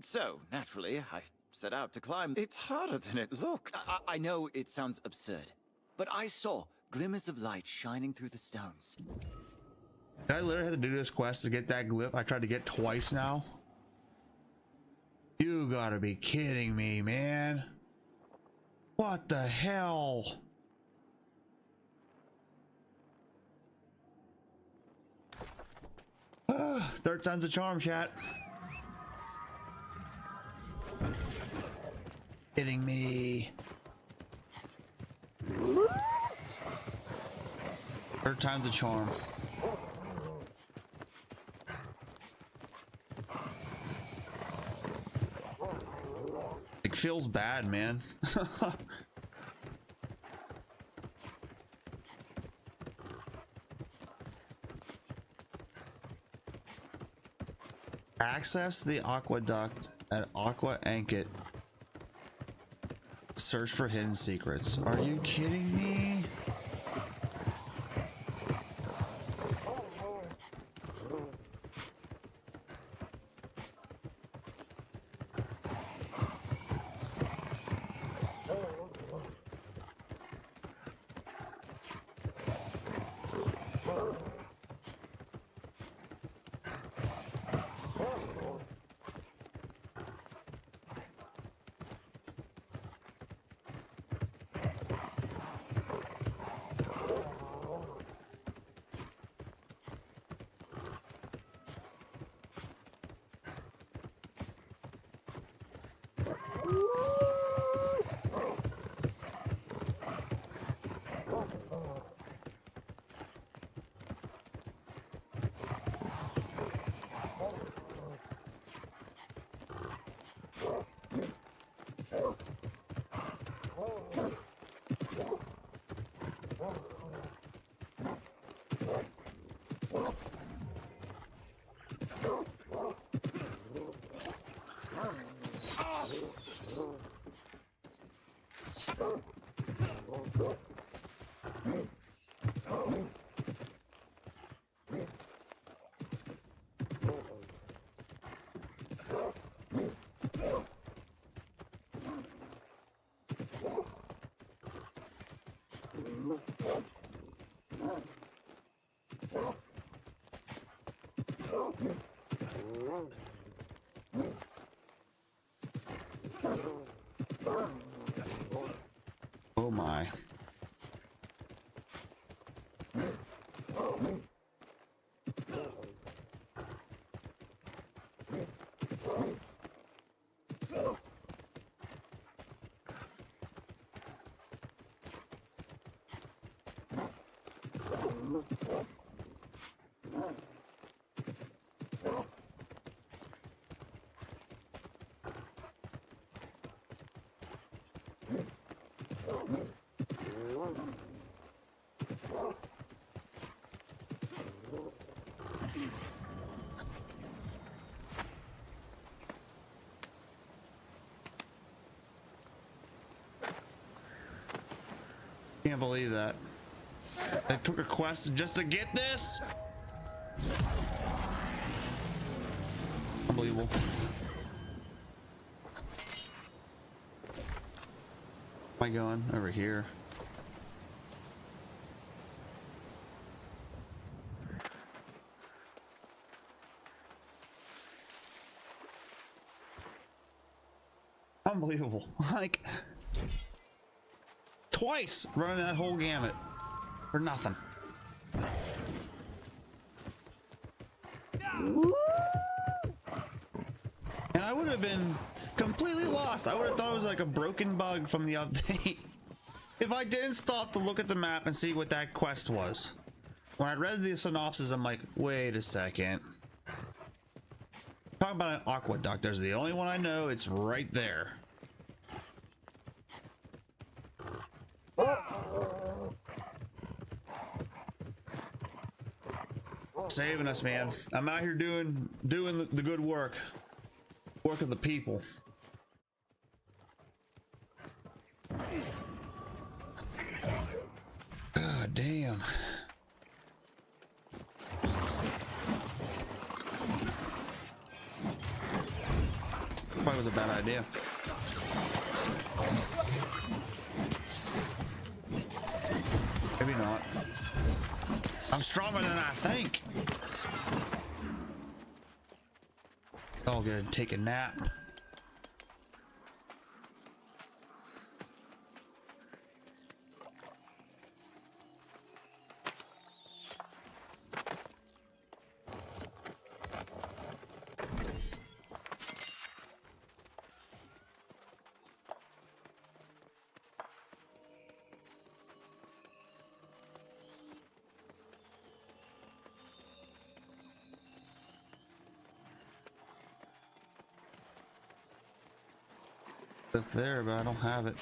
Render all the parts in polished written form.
So, naturally, I set out to climb. It's harder than it looked. I know it sounds absurd, but I saw glimmers of light shining through the stones. I literally had to do this quest to get that glyph. I tried to get twice now. You gotta be kidding me, man. What the hell? Third time's a charm, chat. Kidding me. Third time's a charm. It feels bad, man. Access the aqueduct at Aqua Ankit. Search for hidden secrets. Are you kidding me? Oh my. Can't believe that. I took a quest just to get this. Unbelievable. Where am I going? Over here. Unbelievable. Like twice running that whole gamut for nothing. And I would have been completely lost. I would have thought it was like a broken bug from the update if I didn't stop to look at the map and see what that quest was. When I read the synopsis, I'm like, wait a second. Talking about an aqueduct. There's the only one I know. It's right there. Saving us, man. I'm out here doing the good work of the people. God damn. Probably was a bad idea. Maybe not. I'm stronger than I think. It's all good. Take a nap. Up there, but I don't have it.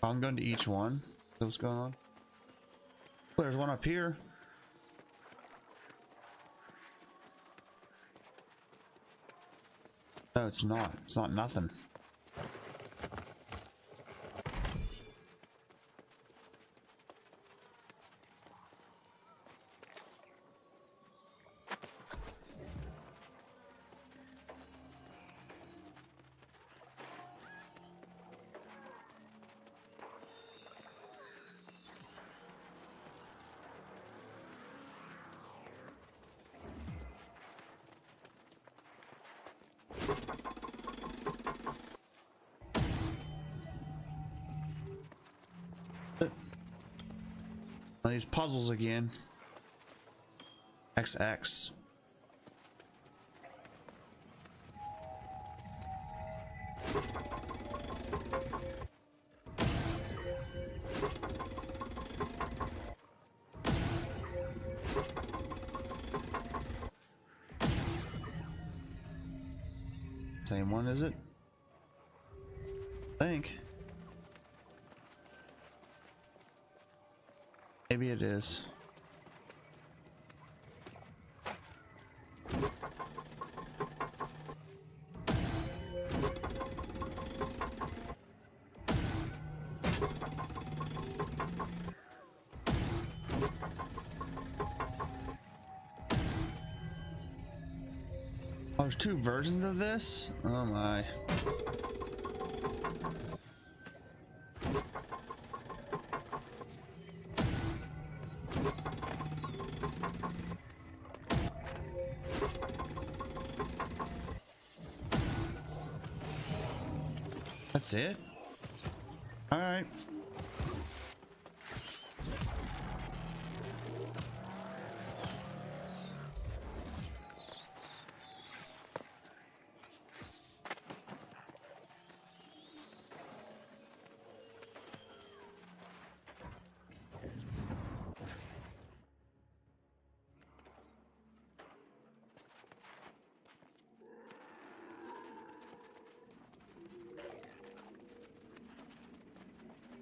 I'm going to each one. What's going on? Oh, there's one up here. No, it's not. It's not nothing. These puzzles again. XX. Same one, is it? I think. Maybe it is. Oh, there's two versions of this? Oh my. That's it? All right.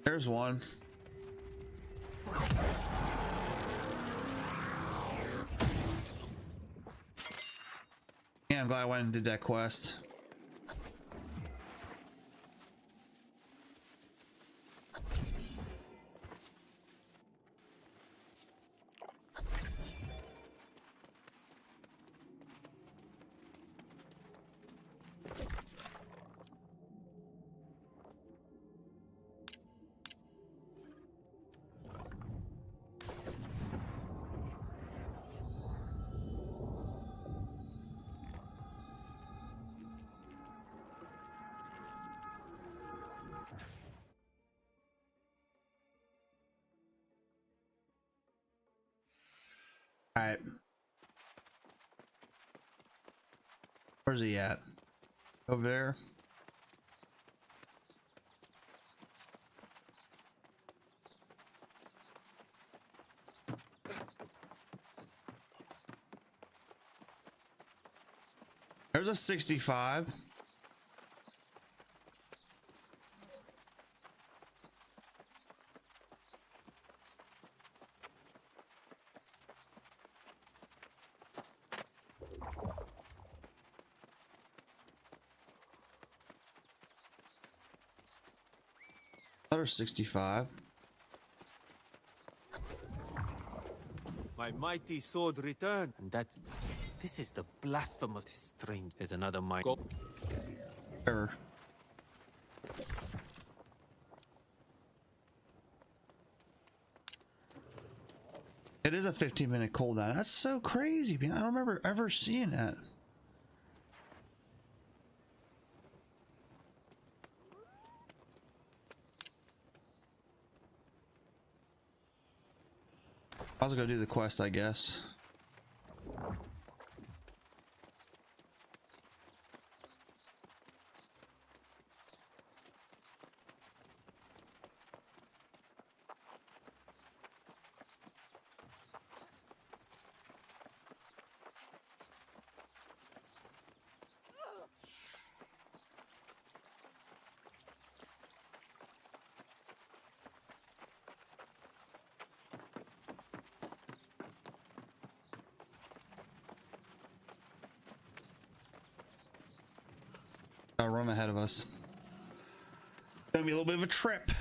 There's one. Yeah, I'm glad I went and did that quest. Where's he at? Over there. There's a 65. Another 65. My mighty sword returned, and that this is the blasphemous strange. There's another mic. Error. It is a 15-minute cooldown. That's so crazy, man. I don't remember ever seeing that. I was gonna do the quest, I guess. Got a run ahead of us. Gonna be a little bit of a trip.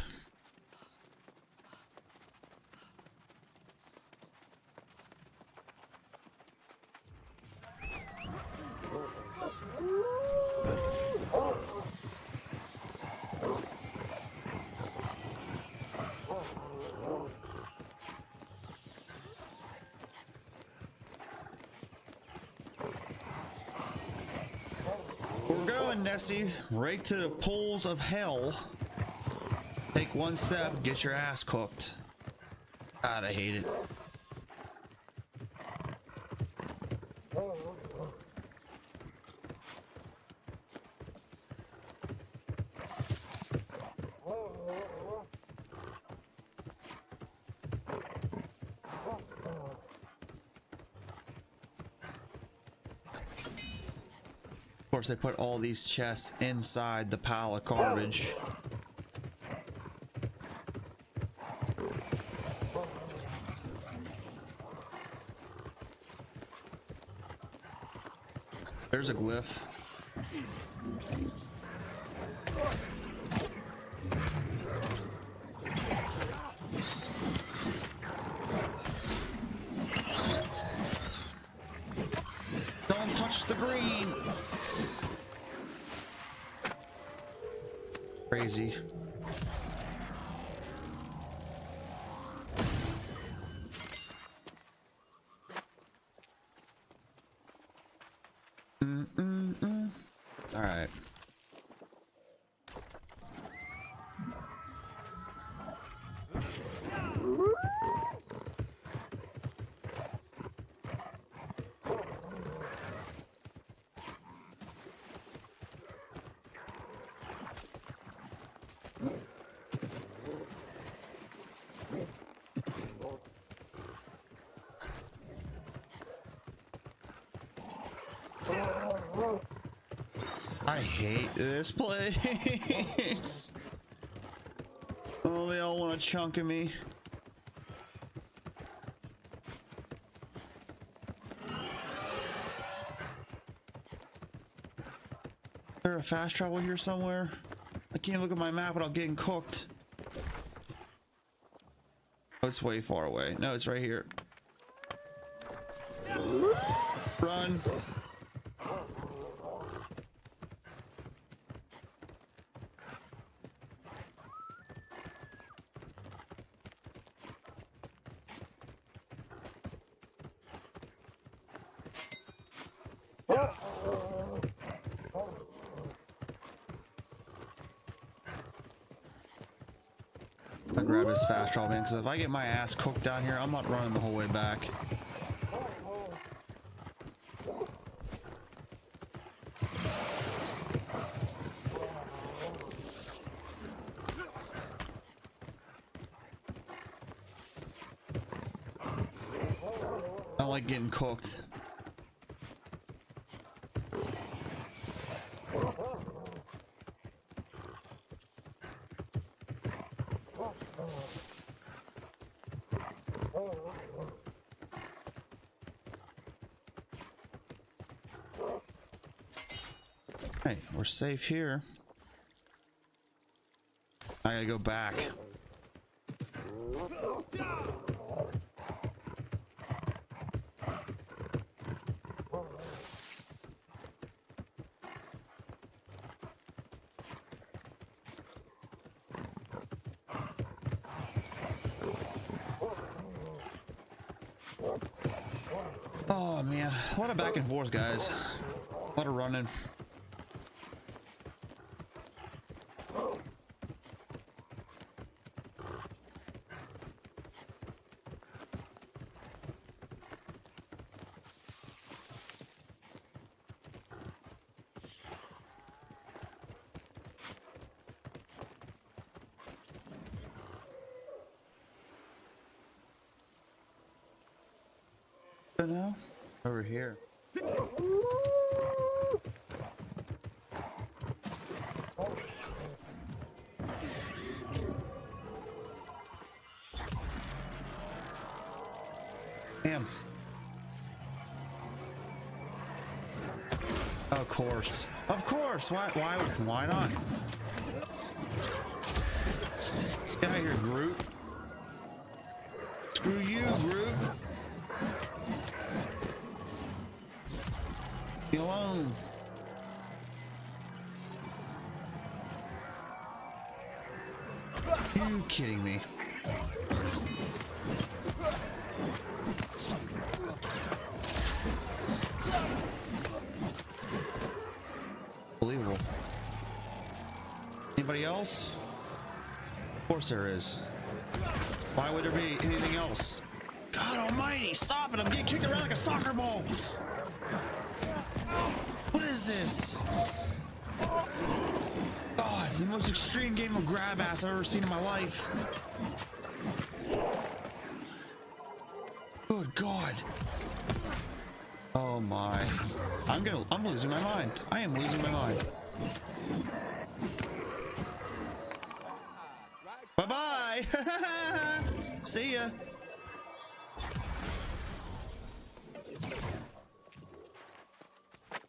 We're going, Nessie, right to the pools of hell. Take one step, get your ass cooked. God, I hate it. Of course, they put all these chests inside the pile of garbage. There's a glyph. Don't touch the green. Crazy. All right. I hate this place. Oh, they all want a chunk of me. Is there a fast travel here somewhere? I can't look at my map without getting cooked. Oh, it's way far away. No, it's right here. Run. I grab his fast travel, man, because if I get my ass cooked down here, I'm not running the whole way back. I like getting cooked. Hey, we're safe here. I gotta go back. Oh man, a lot of back and forth, guys. A lot of running. Now over here. Damn. Of course. Of course. Why not? Get out of here, Groot. Screw you, Groot. Be alone. You kidding me? Unbelievable. Anybody else? Of course there is. Why would there be anything else? God almighty, stop it! I'm getting kicked around like a soccer ball! What is this? God, the most extreme game of grab ass I've ever seen in my life. Good God. Oh my. I'm losing my mind. I am losing my mind. Bye-bye. See ya.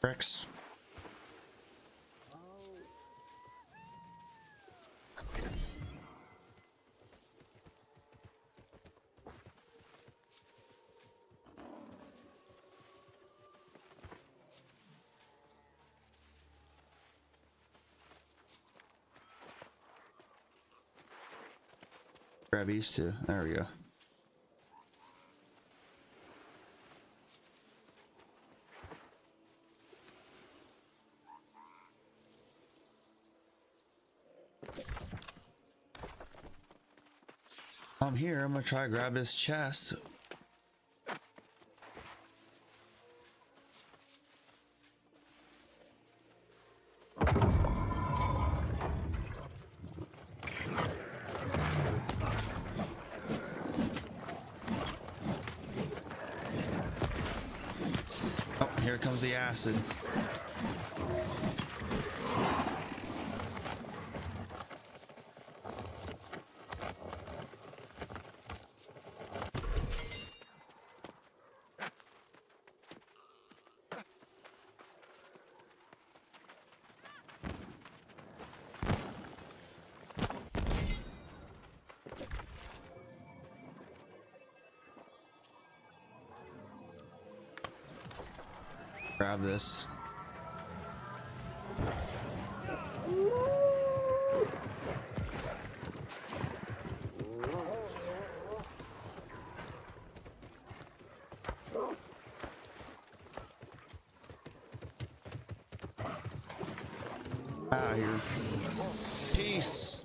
Rex. Grab these two. There we go. I'm here. I'm gonna try to grab this chest. Oh, here comes the acid. Grab this. Out of here. Peace.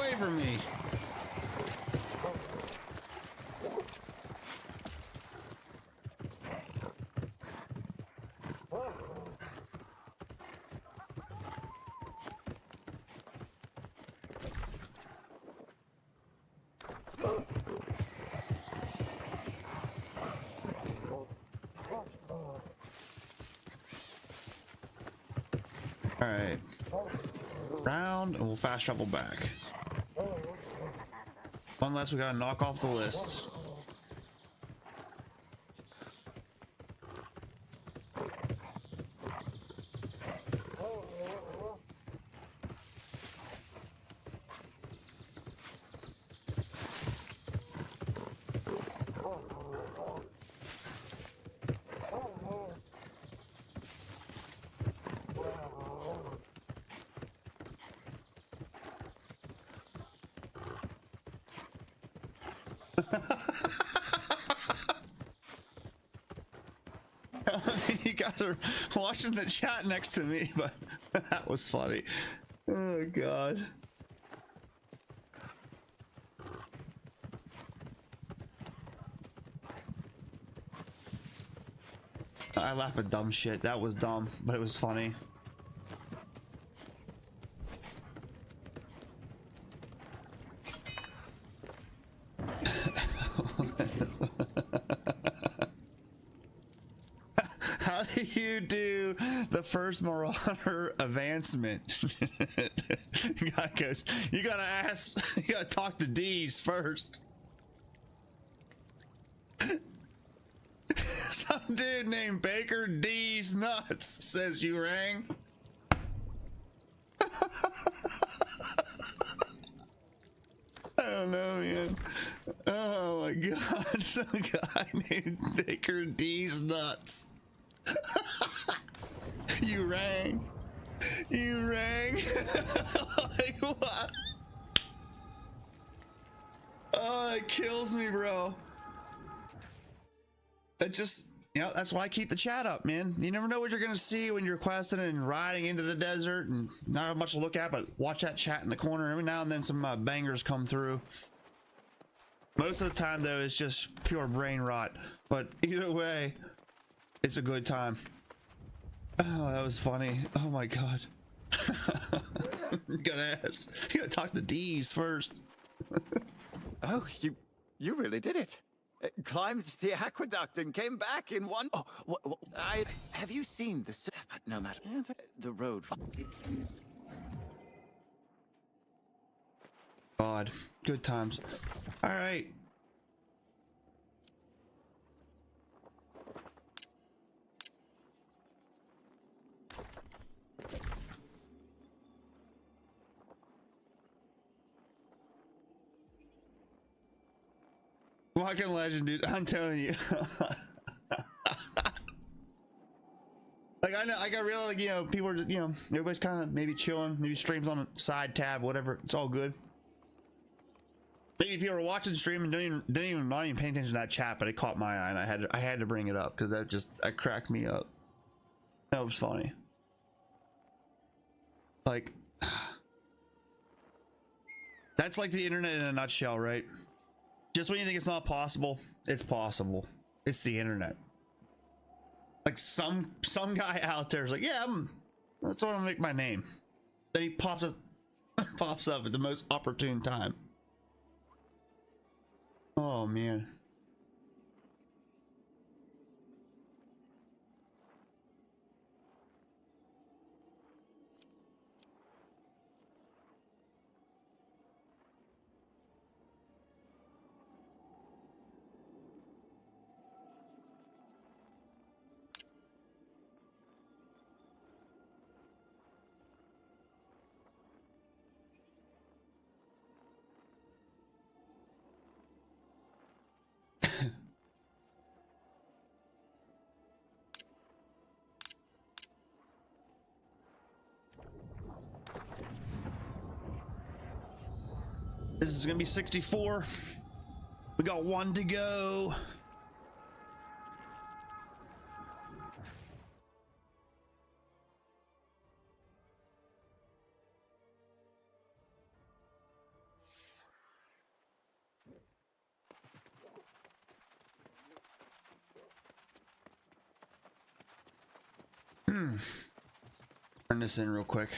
away from me. All right, round, and we'll fast travel back. One less we gotta knock off the list. You guys are watching the chat next to me, but that was funny. Oh god. I laugh at dumb shit. That was dumb, but it was funny. How do you do the first Marauder advancement? Guy goes, you gotta ask, you gotta talk to D's first. Some dude named Baker D's nuts says you rang. I don't know, man. Oh my god, some guy named Baker D's nuts. You rang. You rang. Like what? Oh, it kills me, bro. That just, you know, that's why I keep the chat up, man. You never know what you're gonna see when you're questing and riding into the desert and not have much to look at, but watch that chat in the corner. Every now and then some bangers come through. Most of the time though, it's just pure brain rot, but either way, it's a good time. Oh, that was funny. Oh my god. You gotta ask. You gotta talk to D's first. Oh, you really did it. Climbed the aqueduct and came back in one. Oh, have you seen the? No matter the road. God, good times. All right. Fucking legend, dude. I'm telling you. Like I know, I got really, like, you know, people are just, you know, everybody's kind of maybe chilling, maybe streams on a side tab, whatever. It's all good. Maybe people are watching the stream and not even paying attention to that chat, but it caught my eye and I had to bring it up because that cracked me up. That was funny. Like, that's like the internet in a nutshell, right? Just when you think it's not possible, it's possible. It's the internet. Like some guy out there is like, yeah, that's what I'm gonna make my name. Then he pops up at the most opportune time. Oh man. This is gonna be 64. We got one to go. Turn this in real quick.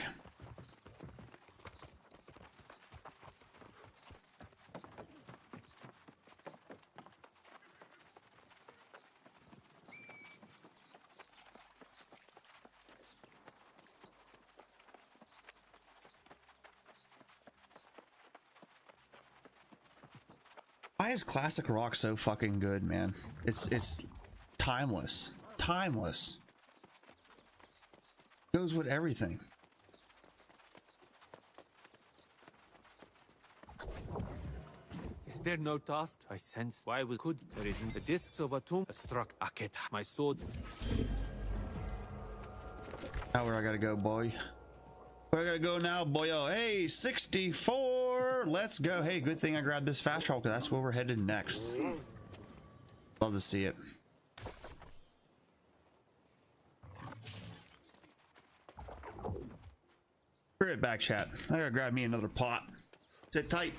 Why is classic rock so fucking good, man? It's timeless. Timeless. Goes with everything. Is there no dust? I sense why was good. There isn't. The discs of a tomb struck Aketa. My sword. Now where I gotta go, boy? Where I gotta go now, boyo? Hey, 64. Let's go. Hey, good thing I grabbed this fast travel because that's where we're headed next. Love to see it. Be right back, chat. I gotta grab me another pot. Sit tight.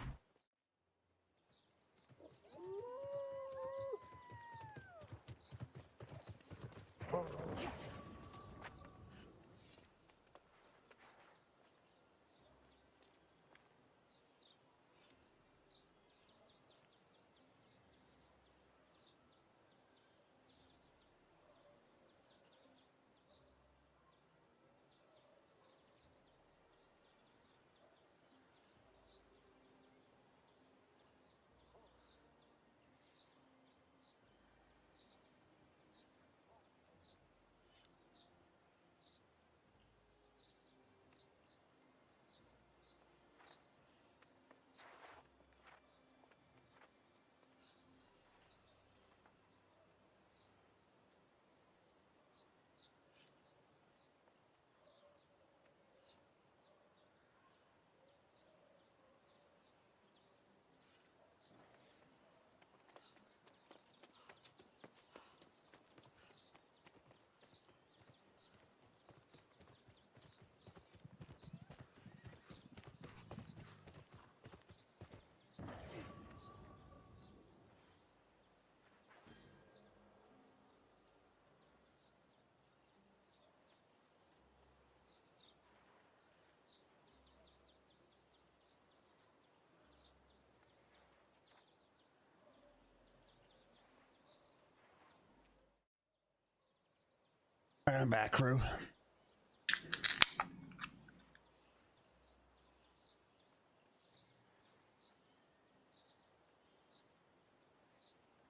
All right, I'm back, crew.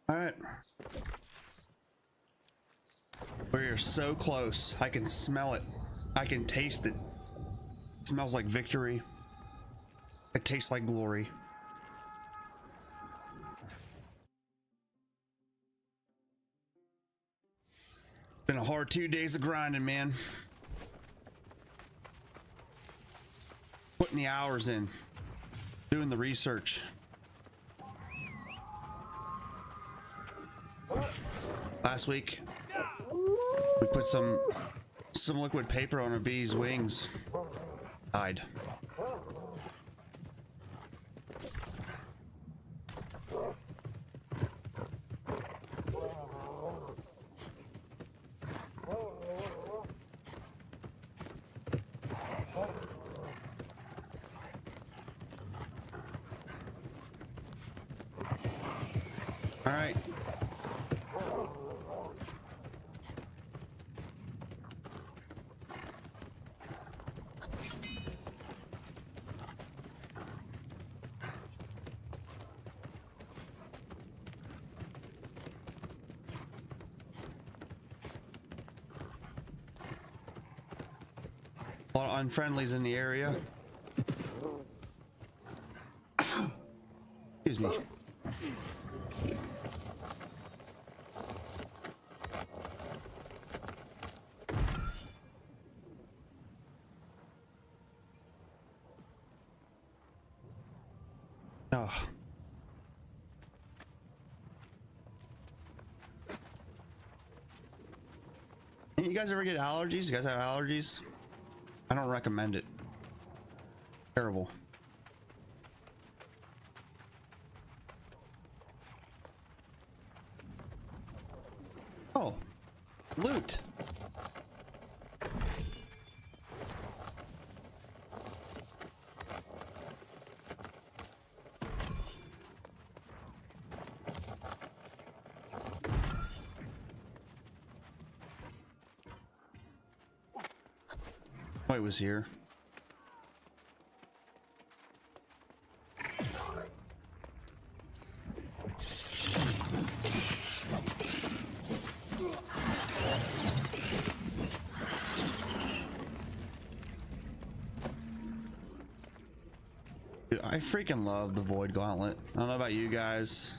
All right. We're so close. I can smell it. I can taste it. It smells like victory. It tastes like glory. Been a hard 2 days of grinding, man. Putting the hours in. Doing the research. Last week, we put some liquid paper on a bee's wings. Died. All right. A lot of unfriendlies in the area. Excuse me. Oh. You guys ever get allergies? You guys have allergies? I don't recommend it. Terrible. Oh, loot. Oh, it was here. Dude, I freaking love the Void Gauntlet. I don't know about you guys.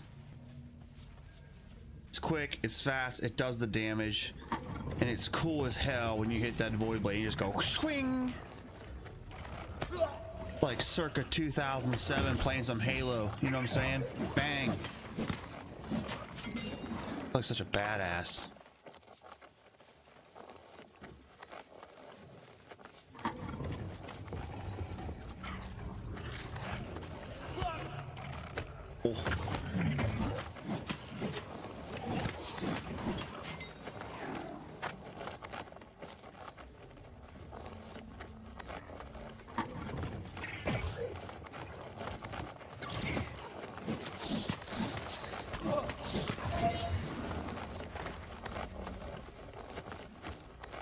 It's quick, it's fast, it does the damage, and it's cool as hell when you hit that Void Blade. You just go swing. Like circa 2007 playing some Halo. You know what I'm saying? Bang. Looks such a badass. Oh.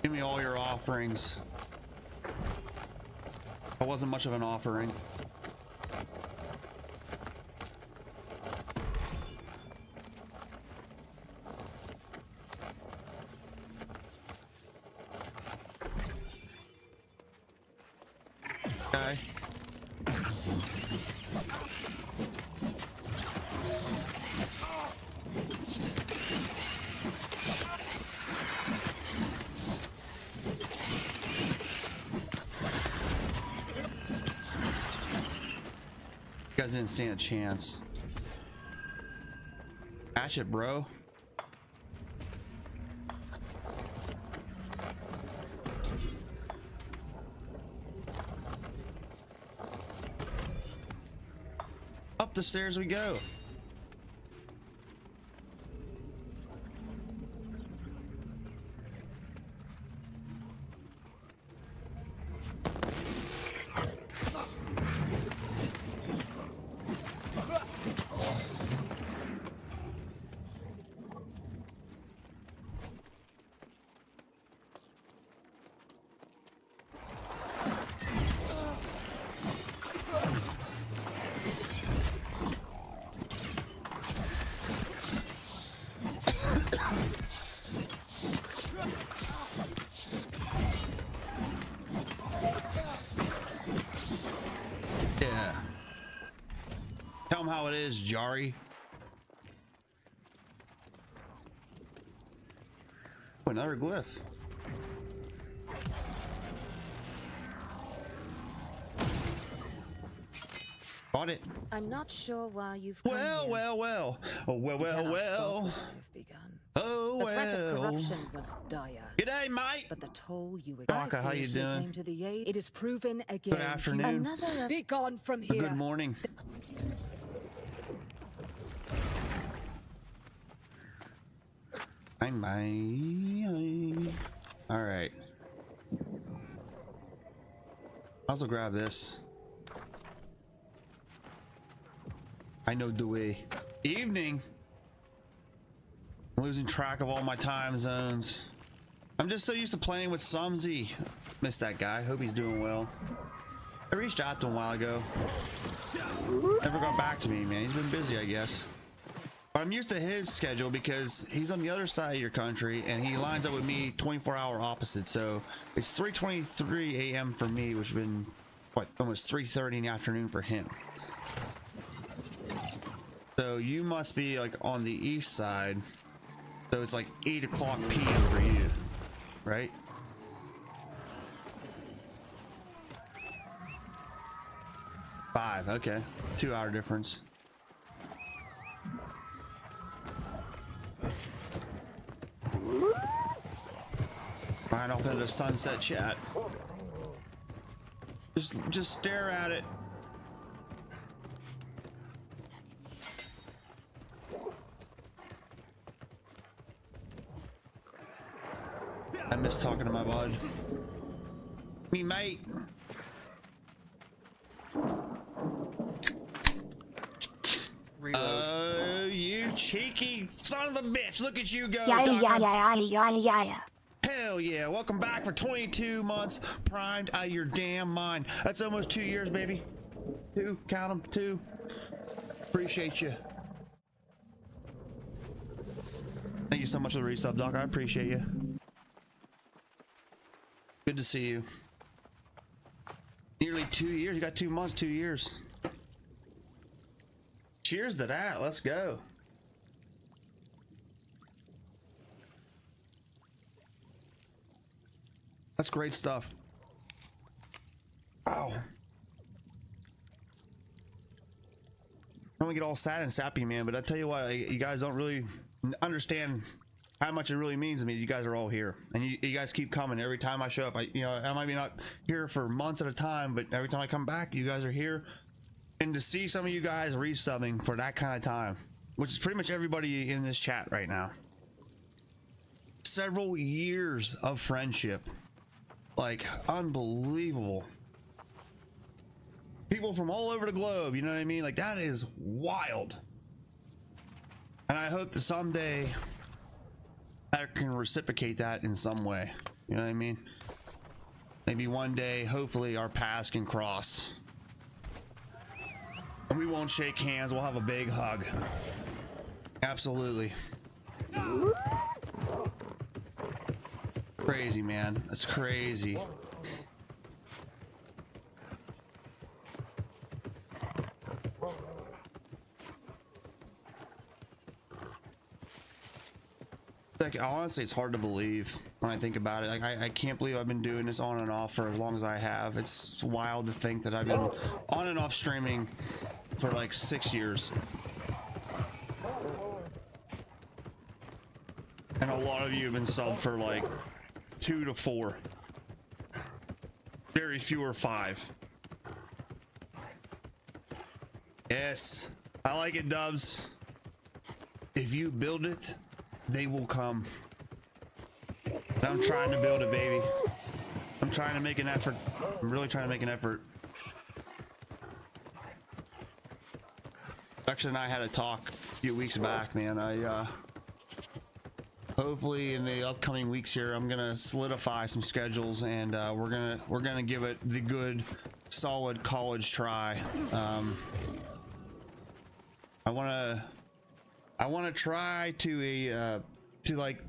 Give me all your offerings. That wasn't much of an offering. Okay. You guys didn't stand a chance. Catch it, bro. Up the stairs we go. Yeah. Tell them how it is, Jari. Oh, another glyph. Got it. I'm not sure why you've come here. Oh, well. You cannot stop what I've begun. Oh, The threat of well. corruption was dire. G'day, mate. But the toll you Garca, how you doing? came to the aid. It is proven again. Good afternoon. Another be gone from here. Good morning. All right. I'll also grab this. I know the way. Evening. I'm losing track of all my time zones. I'm just so used to playing with Sumsy. Missed that guy. Hope he's doing well. I reached out to him a while ago. Never got back to me, man. He's been busy, I guess. But I'm used to his schedule because he's on the other side of your country and he lines up with me 24-hour opposite. So it's 3:23 a.m. for me, which has been what, almost 3:30 in the afternoon for him. So you must be like on the east side. So it's like 8 o'clock p.m. for you, right? Five, okay. 2-hour difference. Right off into the sunset chat. Just stare at it. I miss talking to my bud. Me mate. Oh, you cheeky son of a bitch. Look at you go. Yeah. Hell Hell yeah. Welcome back for 22 months. Primed out of your damn mind. That's almost 2 years, baby. 2. Count them. 2. Appreciate you. Thank you so much for the resub, Doc. I appreciate you. Good to see you. Nearly 2 years. You got 2 months, 2 years. Cheers to that. Let's go. That's great stuff. Wow. I don't want to get all sad and sappy, man, but I tell you what, you guys don't really understand how much it really means to me. You guys are all here, and you guys keep coming every time I show up. I might be not here for months at a time, but every time I come back, you guys are here. And to see some of you guys resubbing for that kind of time, which is pretty much everybody in this chat right now. Several years of friendship. Like, unbelievable. People from all over the globe, you know what I mean? Like, that is wild. And I hope that someday I can reciprocate that in some way. You know what I mean? Maybe one day, hopefully, our paths can cross. And we won't shake hands, we'll have a big hug. Absolutely. Crazy, man. That's crazy. Like, honestly, it's hard to believe when I think about it. Like, I can't believe I've been doing this on and off for as long as I have. It's wild to think that I've been on and off streaming for like 6 years. And a lot of you have been subbed for like 2 to 4. Very few are 5. Yes, I like it, Dubs. If you build it, they will come. And I'm trying to build it, baby. I'm trying to make an effort. I'm really trying to make an effort. Actually, and I had a talk a few weeks back, man. Hopefully in the upcoming weeks here, I'm gonna solidify some schedules, and we're gonna give it the good, solid college try. I wanna try to like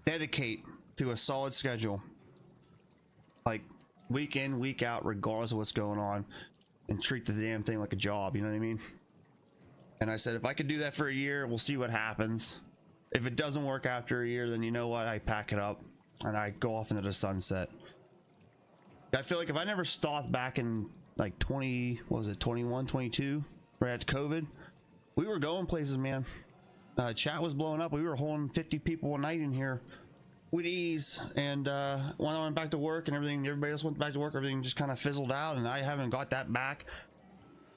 dedicate to a solid schedule, like week in, week out, regardless of what's going on, and treat the damn thing like a job. You know what I mean? And I said, if I could do that for a year, we'll see what happens. If it doesn't work after a year, then you know what? I pack it up and I go off into the sunset. I feel like if I never stopped back in like 21, 22, right after COVID, we were going places, man. Chat was blowing up. We were holding 50 people a night in here with ease. And when I went back to work and everybody else went back to work, everything just kind of fizzled out, and I haven't got that back.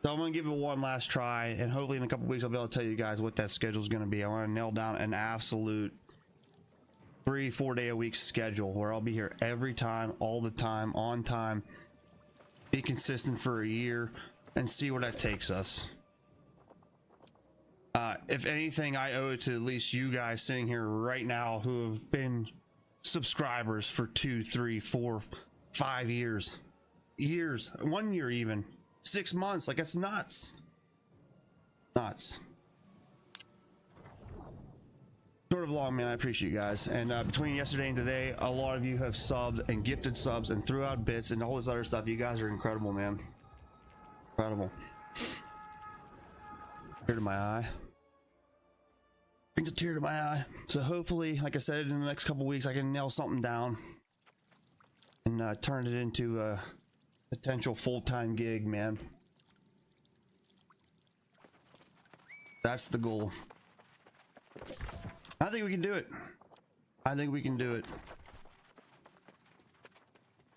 So I'm gonna give it one last try, and hopefully in a couple weeks I'll be able to tell you guys what that schedule is gonna be. I want to nail down an absolute 3-4 day a week schedule where I'll be here every time, all the time, on time, be consistent for a year, and see where that takes us. If anything, I owe it to at least you guys sitting here right now who have been subscribers for 2, 3, 4, 5 years, 1 year, even 6 months. Like, it's nuts. Sort of long, man. I appreciate you guys. And between yesterday and today, a lot of you have subbed and gifted subs and threw out bits and all this other stuff. You guys are incredible, man. Incredible. Tear to my eye. Brings a tear to my eye. So hopefully, like I said, in the next couple weeks, I can nail something down and turn it into a potential full-time gig, man. That's the goal. I think we can do it. I think we can do it.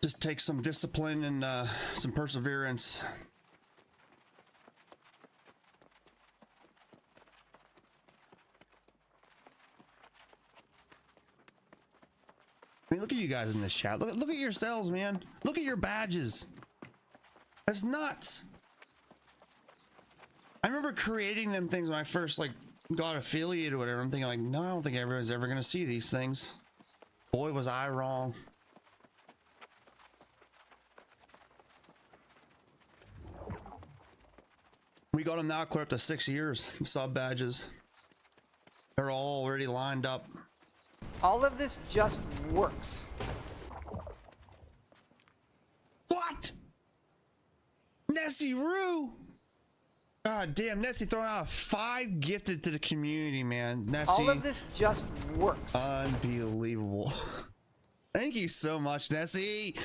Just take some discipline and some perseverance. I mean, look at you guys in this chat. Look at yourselves, man. Look at your badges. That's nuts. I remember creating them things when I first like got affiliated or whatever. I'm thinking like, no, I don't think everyone's ever gonna see these things. Boy, was I wrong. We got them now clear up to 6 years. Sub badges. They're all already lined up. All of this just works. What? Nessie Roo! God damn, Nessie throwing out 5 gifted to the community, man. Nessie. All of this just works. Unbelievable. Thank you so much, Nessie.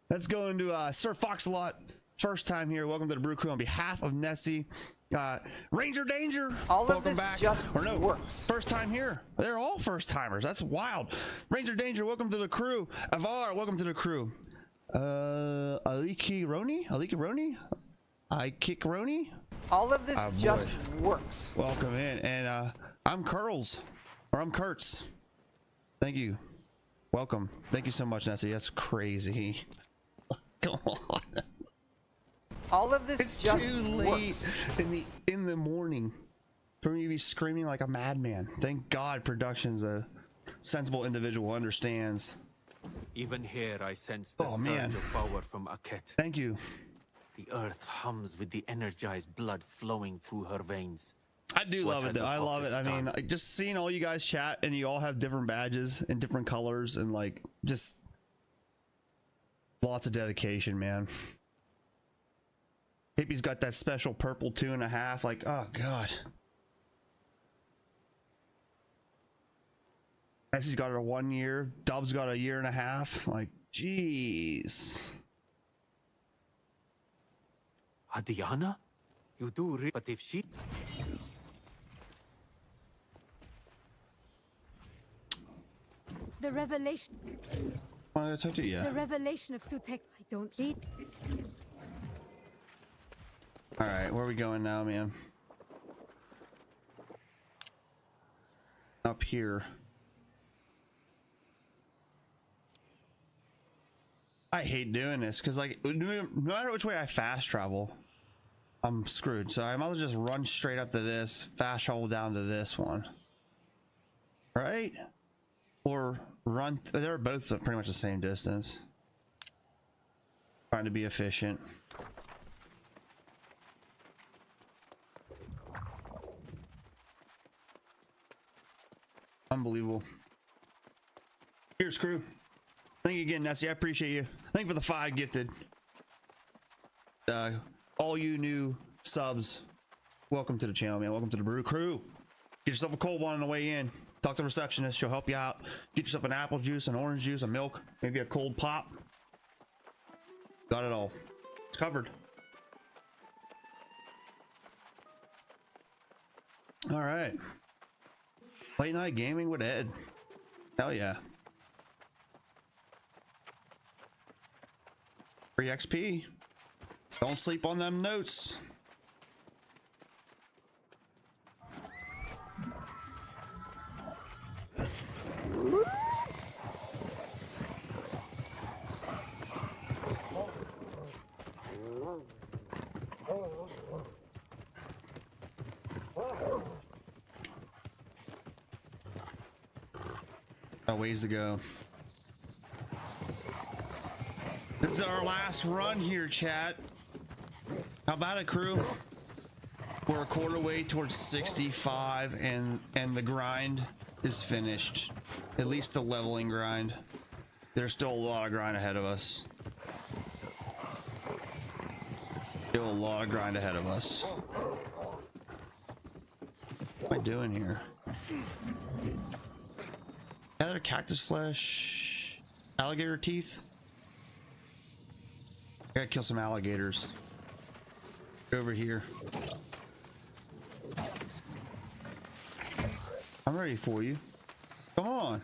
Let's go into Sir Foxalot. First time here. Welcome to the Brew Crew on behalf of Nessie. Ranger Danger. All of welcome this back. just Or no, works. first time here. They're all first timers. That's wild. Ranger Danger, welcome to the crew. Avar, welcome to the crew. Aliki Roni? I kick Roni? All of this just works. Welcome in. And I'm Curls. Or I'm Kurtz. Thank you. Welcome. Thank you so much, Nessie. That's crazy. Come on. All of this It's just too late works. in the morning for me to be screaming like a madman. Thank God Production's a sensible individual who understands. Even here I sense the Oh, surge man. of power from Aket. Thank you. The earth hums with the energized blood flowing through her veins. I do What love it has though. the I love it. office I mean, done? just seeing all you guys chat and you all have different badges and different colors and like just lots of dedication, man. Hippie's got that special purple 2.5. Like, oh god. Nessie's got her 1 year. Dub's got a 1.5 years. Like, jeez. Adiana? You do but if she... The revelation, Want to talk to you? the Yeah. revelation of Sutek. I don't read. All right, where are we going now, man? Up here. I hate doing this because, like, no matter which way I fast travel, I'm screwed. So I might as well just run straight up to this, fast travel down to this one, right? Or run. They're both pretty much the same distance. Trying to be efficient. Unbelievable. Here's crew. Thank you again, Nessie. I appreciate you. Thank you for the 5 gifted. All you new subs, welcome to the channel, man. Welcome to the Brew Crew. Get yourself a cold one on the way in. Talk to the receptionist. She'll help you out. Get yourself an apple juice, an orange juice, a milk, maybe a cold pop. Got it all. It's covered. All right. Late night gaming with Ed. Hell yeah. Free XP. Don't sleep on them notes. Got ways to go. This is our last run here, chat. How about it, crew? We're a quarter way towards 65 and the grind is finished. At least the leveling grind. There's still a lot of grind ahead of us. Still a lot of grind ahead of us. What am I doing here? Gather cactus flesh, alligator teeth. I gotta kill some alligators. Over here. I'm ready for you. Come on.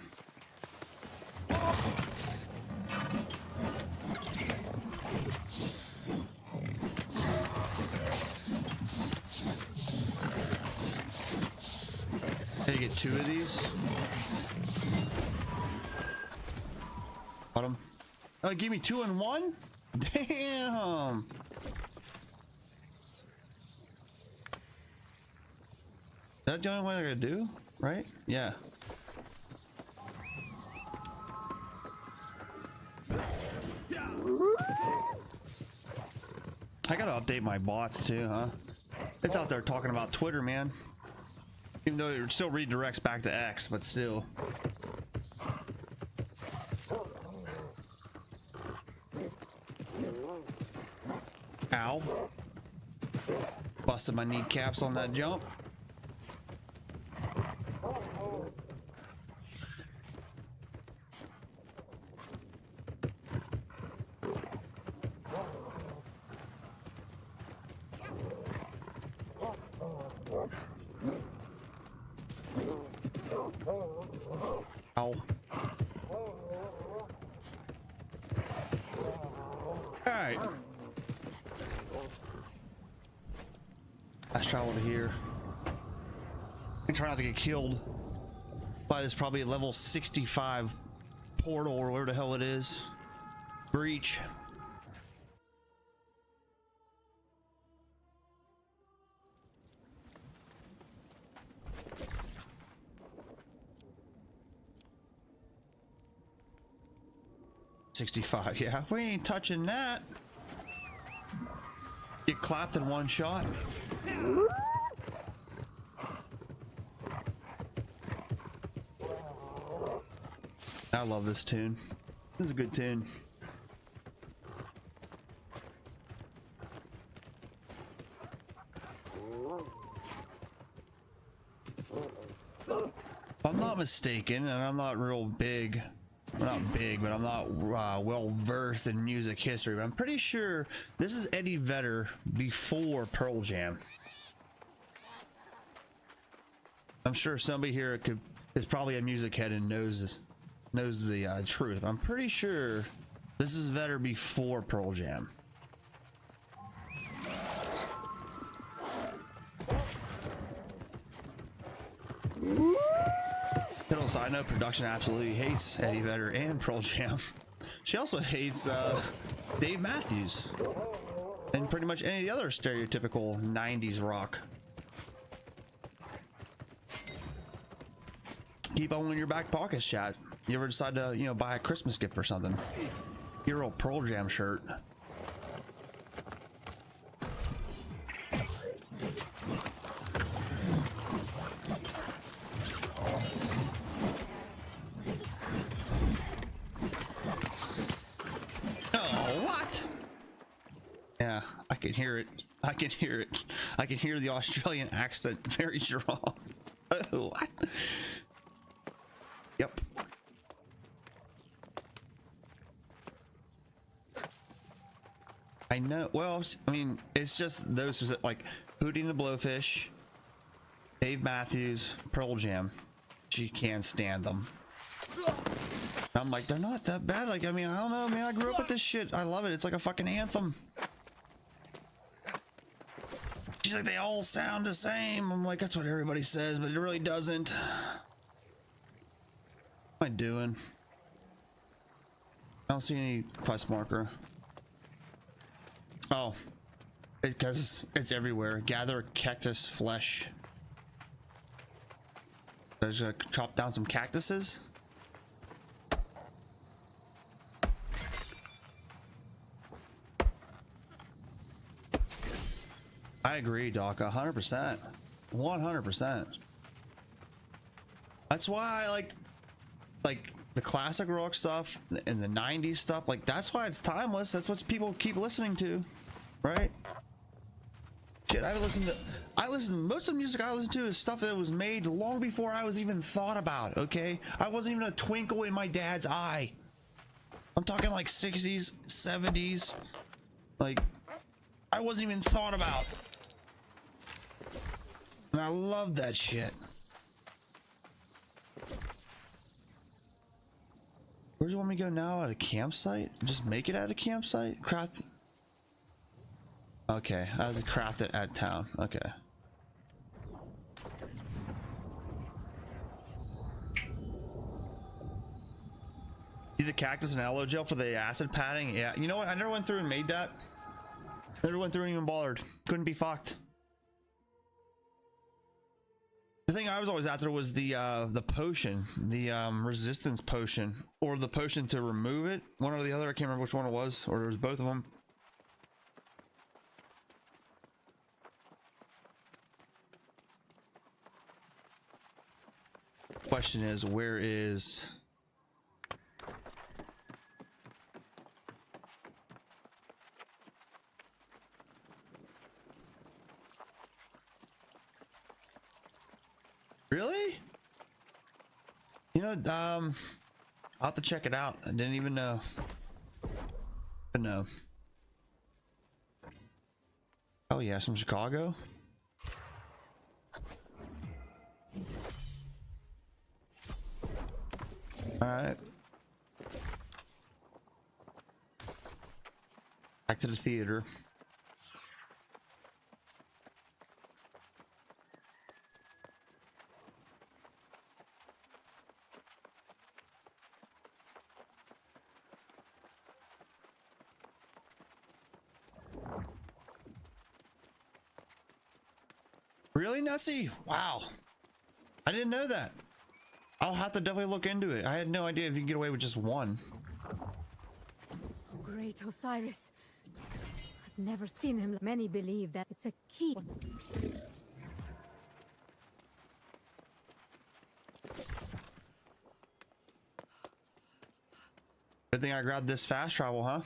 Can you get 2 of these? Bottom. Oh, give me 2 in 1? Damn. That's the only one I gotta do, right? Yeah. I gotta update my bots too, huh? It's out there talking about Twitter, man. Even though it still redirects back to X, but still. Ow. Busted my kneecaps on that jump. Ow. Alright. Let's try over here. And try not to get killed by this probably level 65 portal or whatever the hell it is. Breach. $65, yeah, we ain't touching that. Get clapped in one shot. I love this tune. This is a good tune. If I'm not mistaken, and I'm not real big, not big, but I'm not well versed in music history, but I'm pretty sure this is Eddie Vedder before Pearl Jam. I'm sure somebody here is probably a music head and knows the truth. I'm pretty sure this is Vedder before Pearl Jam. Little side note, production absolutely hates Eddie Vedder and Pearl Jam. She also hates Dave Matthews and pretty much any other stereotypical 90s rock. Keep on in your back pockets, chat. You ever decide to, you know, buy a Christmas gift or something? Your old Pearl Jam shirt. Oh, what? Yeah, I can hear it. I can hear it. I can hear the Australian accent very strong. Oh, what? Yep. I know. Well, I mean, it's just those like Hootie and the Blowfish, Dave Matthews, Pearl Jam. She can't stand them. I'm like, they're not that bad. Like, I mean, I don't know, man. I grew up with this shit. I love it. It's like a fucking anthem. She's like, they all sound the same. I'm like, that's what everybody says, but it really doesn't. What am I doing? I don't see any quest marker. Oh, because it's everywhere. Gather cactus flesh. There's a chop down some cactuses. I agree, Doc. 100%. 100%. That's why I like the classic rock stuff and the 90s stuff. Like, that's why it's timeless. That's what people keep listening to, right? Shit, most of the music I listen to is stuff that was made long before I was even thought about. Okay, I wasn't even a twinkle in my dad's eye. I'm talking like 60s, 70s. Like, I wasn't even thought about. And I love that shit. Where do you want me to go now? At a campsite? Just make it at a campsite? Craft. Okay, I have to craft it at town. Okay. See the cactus and aloe gel for the acid padding? Yeah, you know what? I never went through and made that. Never went through and even bothered. Couldn't be fucked. The thing I was always after was the potion, the resistance potion, or the potion to remove it. One or the other. I can't remember which one it was, or it was both of them. Question is, where is... Really? You know, I'll have to check it out. I didn't even know. But no. Oh yeah, from Chicago. All right. Back to the theater. Really, Nessie? Wow. I didn't know that. I'll have to definitely look into it. I had no idea if you can get away with just one. Great Osiris. I've never seen him. Many believe that it's a key. Good thing I grabbed this fast travel, huh?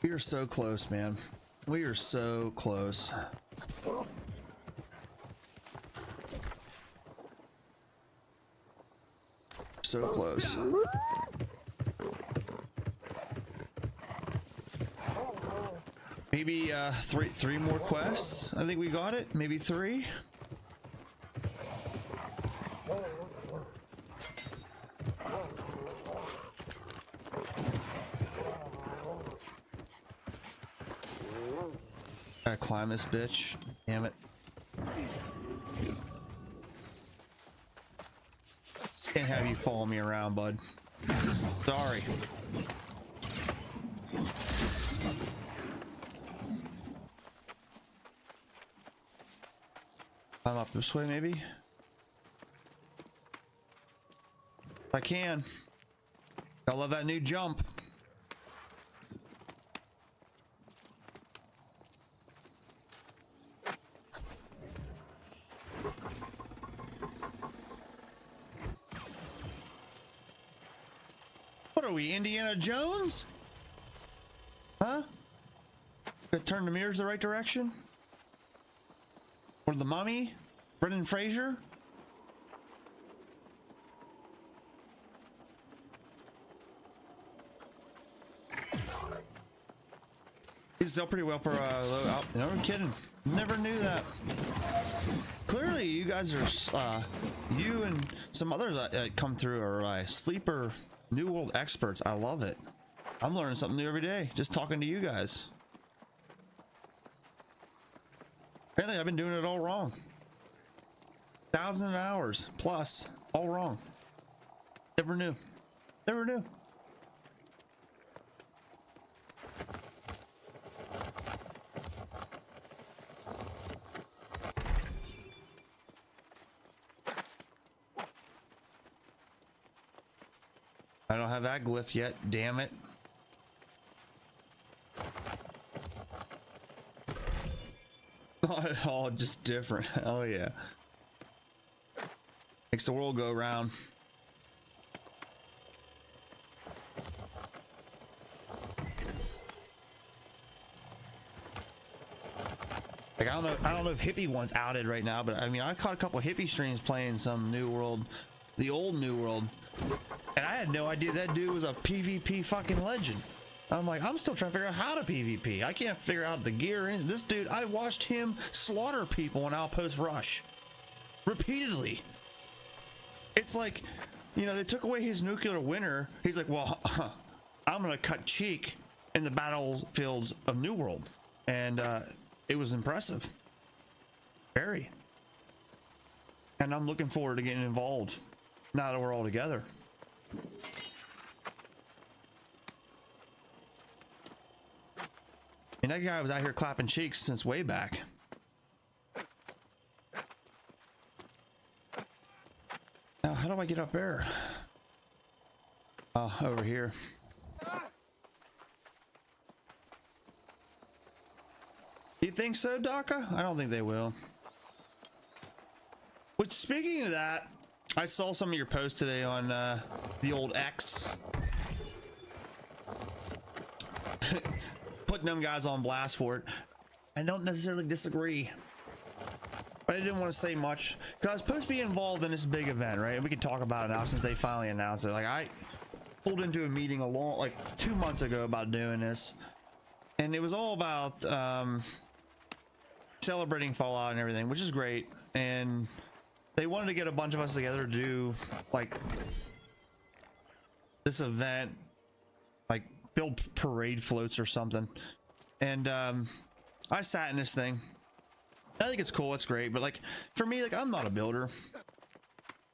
We are so close, man. We are so close. So close. Maybe three more quests. I think we got it. Maybe 3. Gotta climb this bitch. Damn it. Can't have you follow me around, bud. Sorry. Climb up this way, maybe? If I can. I love that new jump. What are we, Indiana Jones? Huh? Gotta turn the mirrors the right direction? Or the Mummy? Brendan Fraser? He's still pretty well for low. No, I'm kidding. Never knew that. Clearly, you guys are, you and some others that come through are sleeper New World experts. I love it. I'm learning something new every day just talking to you guys. Apparently, I've been doing it all wrong. 1,000 hours plus, all wrong. Never knew. Never knew. I don't have that glyph yet, damn it. Not at all, just different. Oh yeah. Makes the world go round. Like I don't know if Hippie one's outed right now, but I mean I caught a couple Hippie streams playing some New World, the old New World. And I had no idea that dude was a PvP fucking legend. I'm like, I'm still trying to figure out how to PvP. I can't figure out the gear. This dude, I watched him slaughter people in Outpost Rush. Repeatedly. It's like, you know, they took away his nuclear winter. He's like, well, I'm going to cut cheek in the battlefields of New World. And it was impressive. Very. And I'm looking forward to getting involved now that we're all together. And that guy was out here clapping cheeks since way back. Now, how do I get up there? Oh, over here. You think so, Daka? I don't think they will. Which, speaking of that, I saw some of your posts today on the old X. Putting them guys on blast for it. I don't necessarily disagree. But I didn't want to say much because I was supposed to be involved in this big event, right? And we can talk about it now since they finally announced it. Like, I pulled into a meeting like 2 months ago about doing this, and it was all about celebrating Fallout and everything, which is great. And they wanted to get a bunch of us together to do like this event, like build parade floats or something. And I sat in this thing. I think it's cool, it's great, but like for me, like I'm not a builder,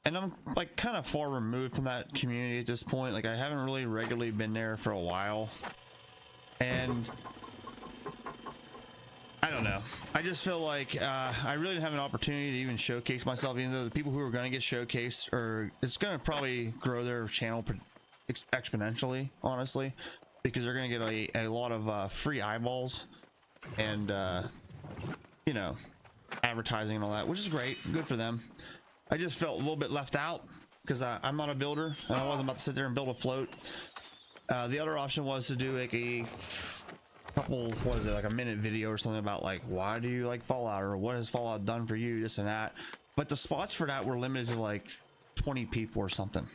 and I'm like kind of far removed from that community at this point. Like I haven't really regularly been there for a while, and I don't know, I just feel like I really didn't have an opportunity to even showcase myself, even though the people who are going to get showcased are, it's going to probably grow their channel exponentially, honestly, because they're going to get a lot of free eyeballs and you know, advertising and all that, which is great, good for them. I just felt a little bit left out because I'm not a builder and I wasn't about to sit there and build a float. The other option was to do like a couple, what is it, like a minute video or something about like, why do you like Fallout, or what has Fallout done for you, this and that. But the spots for that were limited to like 20 people or something,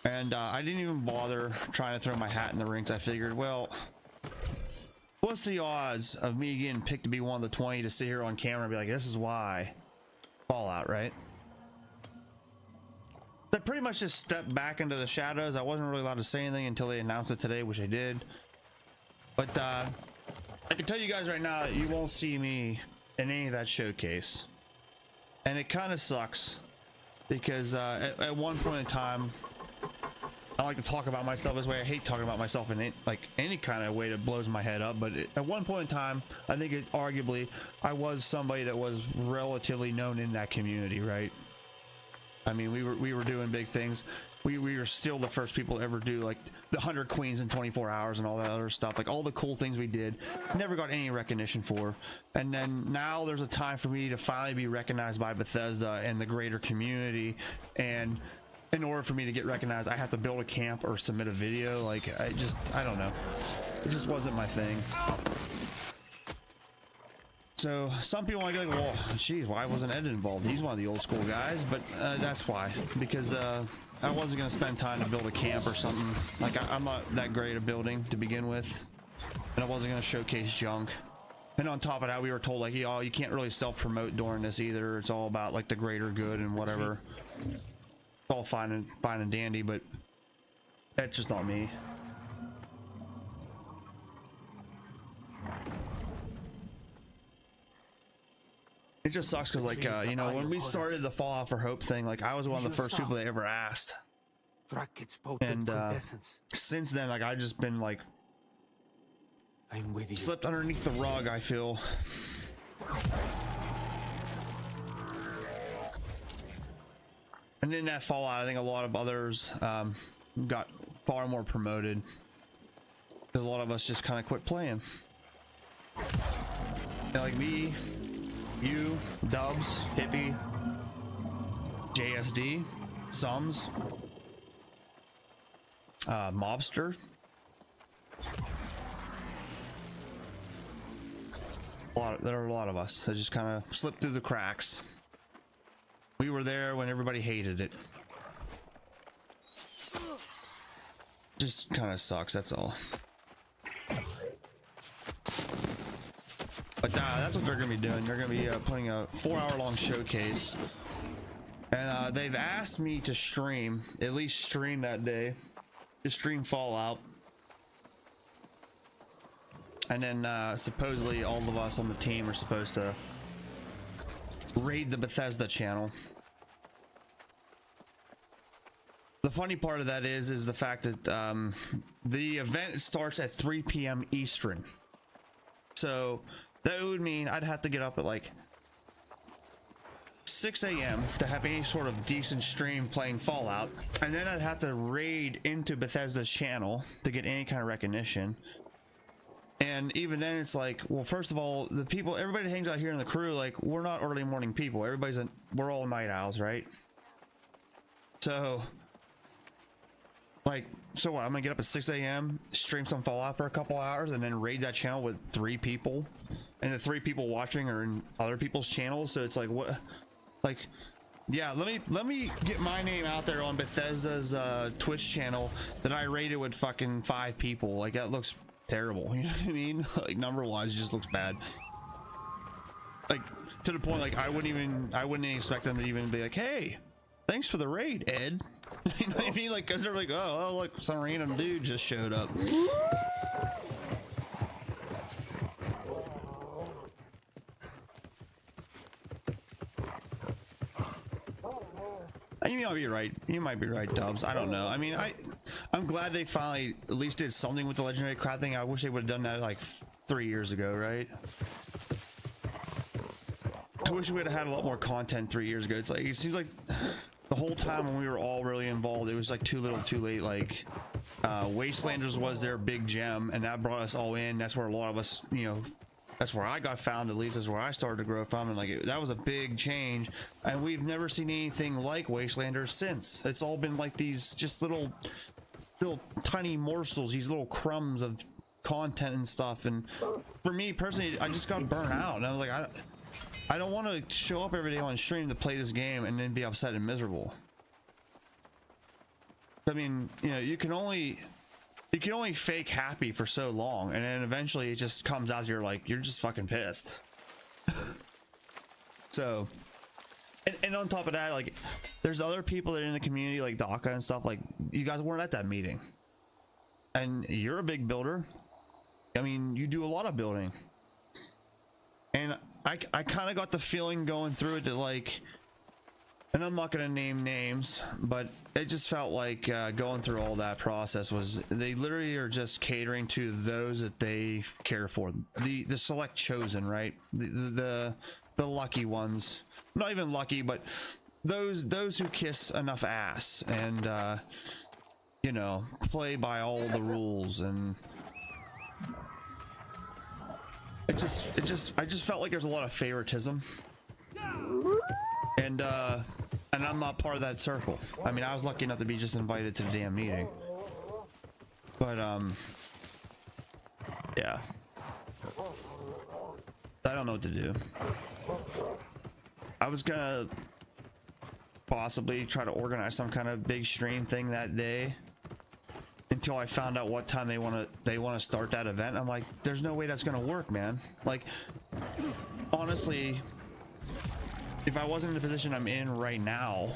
and I didn't even bother trying to throw my hat in the ring. I figured, well, what's the odds of me getting picked to be one of the 20 to sit here on camera and be like, this is why Fallout, right? I pretty much just stepped back into the shadows. I wasn't really allowed to say anything until they announced it today, which I did. But I can tell you guys right now, you won't see me in any of that showcase. And it kind of sucks because at one point in time, I like to talk about myself this way. I hate talking about myself in any kind of way that blows my head up. But at one point in time, I think arguably I was somebody that was relatively known in that community, right? I mean, we were doing big things. We were still the first people to ever do like the 100 Queens in 24 hours and all that other stuff. Like all the cool things we did, never got any recognition for. And then now there's a time for me to finally be recognized by Bethesda and the greater community. And in order for me to get recognized, I have to build a camp or submit a video. Like I don't know, it just wasn't my thing. So some people might be like, well, geez, why wasn't Ed involved? He's one of the old school guys. But that's why, because I wasn't going to spend time to build a camp or something. Like I'm not that great at building to begin with, and I wasn't going to showcase junk. And on top of that, we were told like, oh, you can't really self-promote during this either. It's all about like the greater good and whatever. It's all fine and dandy, but that's just not me. It just sucks because like you know, when we started the Fallout for Hope thing, like I was one of the first people they ever asked, and since then, like I've just been like, I'm with you. Slipped underneath the rug, I feel. And in that Fallout, I think a lot of others got far more promoted. A lot of us just kind of quit playing. And like me, you, Dubs, Hippie, JSD, Sums, Mobster. There are a lot of us that just kind of slipped through the cracks. We were there when everybody hated it. Just kind of sucks, that's all. But that's what they're going to be doing. They're going to be putting a 4-hour-long showcase. And they've asked me to stream, at least stream that day. To stream Fallout. And then supposedly all of us on the team are supposed to raid the Bethesda channel. The funny part of that is the fact that the event starts at 3 p.m. Eastern. So that would mean I'd have to get up at like 6 a.m. to have any sort of decent stream playing Fallout, and then I'd have to raid into Bethesda's channel to get any kind of recognition. And even then it's like, well, first of all, the people, everybody that hangs out here in the crew, like, we're not early morning people. We're all night owls, right? So like, so what, I'm gonna get up at 6 a.m., stream some Fallout for a couple hours, and then raid that channel with 3 people, and the 3 people watching are in other people's channels. So it's like, what, like, yeah, let me get my name out there on Bethesda's Twitch channel that I raided with fucking 5 people. Like, that looks terrible. You know what I mean? Like, number wise, it just looks bad. Like, to the point, like, I wouldn't expect them to even be like, hey, thanks for the raid, Ed. You know what I mean? Like, because they're like, oh, look, some random dude just showed up. You might be right. You might be right, Dubs. I don't know. I mean, I'm glad they finally at least did something with the legendary crowd thing. I wish they would have done that like 3 years ago, right? I wish we would have had a lot more content 3 years ago. It's like, it seems like the whole time when we were all really involved, it was like too little too late. Like Wastelanders was their big gem, and that brought us all in. That's where a lot of us, you know, that's where I got found, at least. That's where I started to grow from, and like that was a big change. And we've never seen anything like Wastelanders since. It's all been like these just little tiny morsels, these little crumbs of content and stuff. And for me personally, I just got burnt out, and I was like, I don't want to show up every day on stream to play this game and then be upset and miserable. I mean, you know, you can only fake happy for so long, and then eventually it just comes out, you're like, you're just fucking pissed. So, and on top of that, like, there's other people that are in the community, like Daka and stuff. Like, you guys weren't at that meeting, and you're a big builder. I mean, you do a lot of building, and I kind of got the feeling going through it that, like, and I'm not going to name names, but it just felt like going through all that process was, they literally are just catering to those that they care for, the select chosen, right? The lucky ones, not even lucky, but those who kiss enough ass and you know, play by all the rules. And I just felt like there's a lot of favoritism, and I'm not part of that circle. I mean, I was lucky enough to be just invited to the damn meeting, but yeah, I don't know what to do. I was gonna possibly try to organize some kind of big stream thing that day, until I found out what time they want to start that event. I'm like, there's no way that's gonna work, man. Like, honestly, if I wasn't in the position I'm in right now,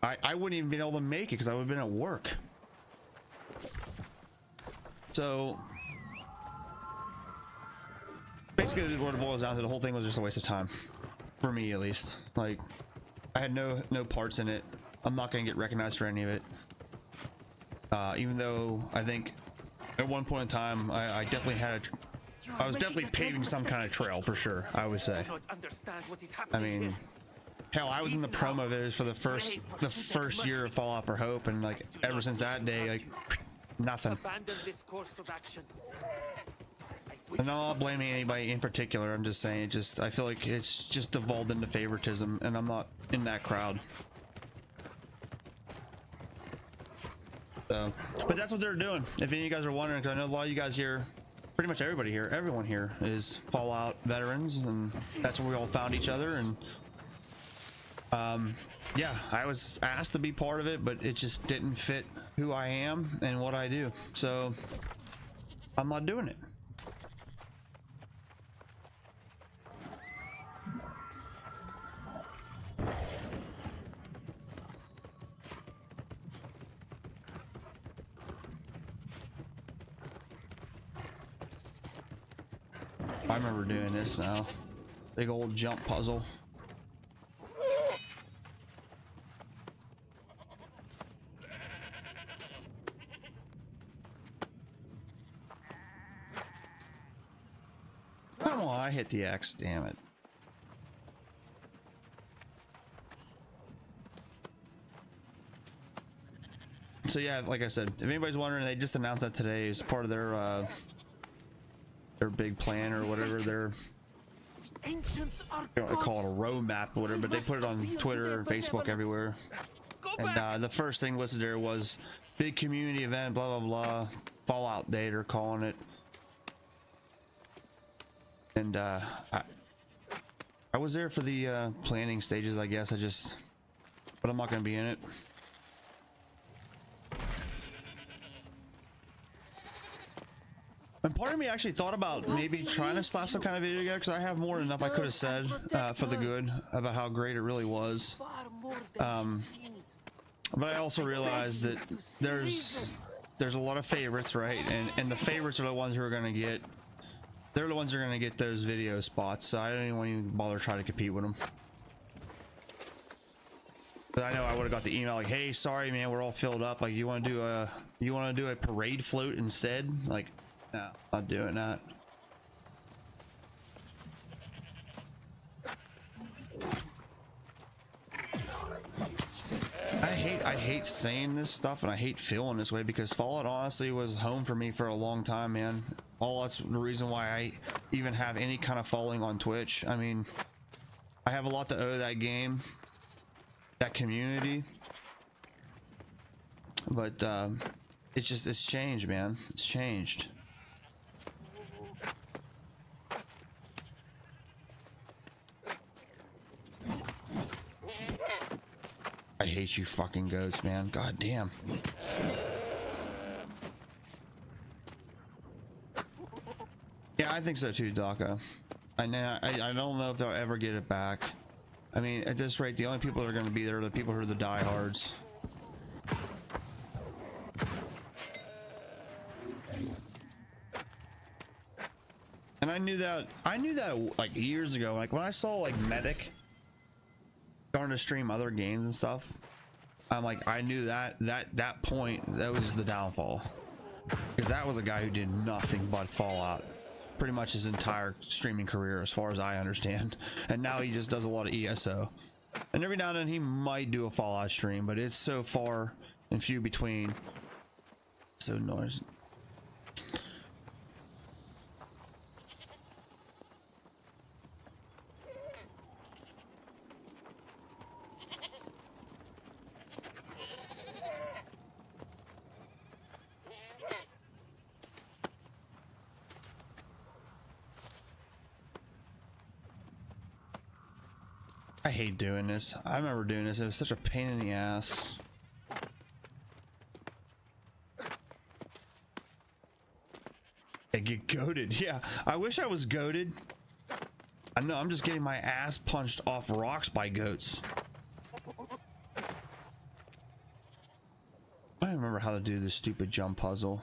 I wouldn't even be able to make it, because I would have been at work. So basically, this is what it boils down to. The whole thing was just a waste of time, for me at least. Like, I had no parts in it. I'm not gonna get recognized for any of it. Even though I think at one point in time I definitely had I was definitely paving some kind of trail, for sure, I would say. I mean, hell, I was in the promo videos for the first year of Fallout for Hope, and like ever since that day, like, nothing. And I'm not blaming anybody in particular. I'm just saying, I feel like it's just devolved into favoritism, and I'm not in that crowd. So, but that's what they're doing. If any of you guys are wondering, because I know a lot of you guys here, pretty much everybody here, everyone here is Fallout veterans, and that's where we all found each other. And yeah, I was asked to be part of it, but it just didn't fit who I am and what I do, so I'm not doing it. I remember doing this now. Big old jump puzzle. Come on, I hit the X, damn it. So yeah, like I said, if anybody's wondering, they just announced that today as part of their big plan or whatever. Their Ancients are I call it a roadmap or whatever, but they put it on Twitter, Facebook, everywhere. And the first thing listed there was big community event, blah blah blah, Fallout Day they're calling it. And I was there for the planning stages, I guess. But I'm not going to be in it. And part of me actually thought about maybe trying to slap some kind of video together, because I have more than enough I could have said for the good about how great it really was. But I also realized that there's a lot of favorites, right? And the favorites are the ones who are going to get. They're the ones who are going to get those video spots, so I don't even want to bother trying to compete with them. But I know I would have got the email like, "Hey, sorry man, we're all filled up. Like, you want to do a parade float instead?" Like, no, not doing that. I hate saying this stuff, and I hate feeling this way, because Fallout honestly was home for me for a long time, man. That's the reason why I even have any kind of following on Twitch. I mean, I have a lot to owe that game, that community, but it's changed, man. It's changed. I hate you fucking goats, man. God damn. Yeah, I think so too, Daka. I don't know if they'll ever get it back. I mean, at this rate, the only people that are going to be there are the people who are the diehards. And I knew that like years ago. Like when I saw like Medic starting to stream other games and stuff, I'm like, I knew that point, that was the downfall, because that was a guy who did nothing but Fallout pretty much his entire streaming career, as far as I understand, and now he just does a lot of ESO, and every now and then he might do a Fallout stream, but it's so far and few between. So noisy. I hate doing this. I remember doing this. It was such a pain in the ass. I get goated. Yeah, I wish I was goated. I know I'm just getting my ass punched off rocks by goats. I don't remember how to do this stupid jump puzzle.